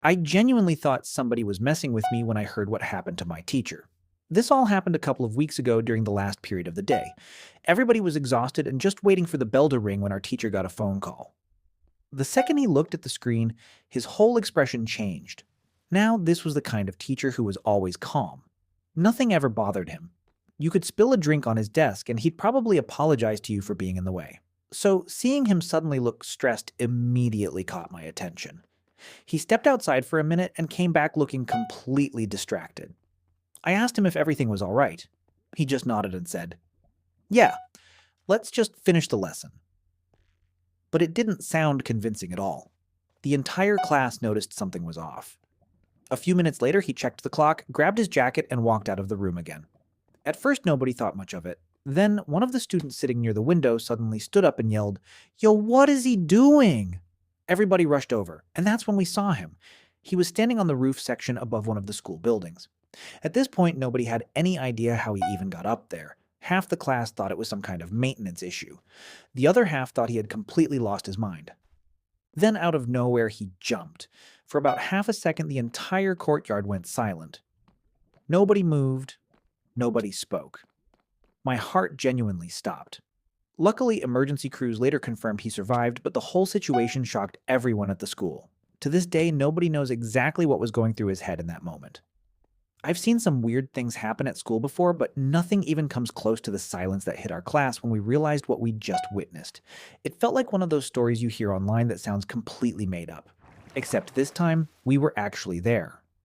I genuinely thought somebody was messing with me when I heard what happened to my teacher. This all happened a couple of weeks ago during the last period of the day. Everybody was exhausted and just waiting for the bell to ring when our teacher got a phone call. The second he looked at the screen, his whole expression changed. Now, this was the kind of teacher who was always calm. Nothing ever bothered him. You could spill a drink on his desk and he'd probably apologize to you for being in the way. So, seeing him suddenly look stressed immediately caught my attention. He stepped outside for a minute and came back looking completely distracted. I asked him if everything was all right. He just nodded and said, "Yeah, let's just finish the lesson." But it didn't sound convincing at all. The entire class noticed something was off. A few minutes later, he checked the clock, grabbed his jacket, and walked out of the room again. At first, nobody thought much of it. Then, one of the students sitting near the window suddenly stood up and yelled, "Yo, what is he doing?" Everybody rushed over, and that's when we saw him. He was standing on the roof section above one of the school buildings. At this point, nobody had any idea how he even got up there. Half the class thought it was some kind of maintenance issue. The other half thought he had completely lost his mind. Then out of nowhere, he jumped. For about half a second, the entire courtyard went silent. Nobody moved. Nobody spoke. My heart genuinely stopped. Luckily, emergency crews later confirmed he survived, but the whole situation shocked everyone at the school. To this day, nobody knows exactly what was going through his head in that moment. I've seen some weird things happen at school before, but nothing even comes close to the silence that hit our class when we realized what we just witnessed. It felt like one of those stories you hear online that sounds completely made up. Except this time, we were actually there.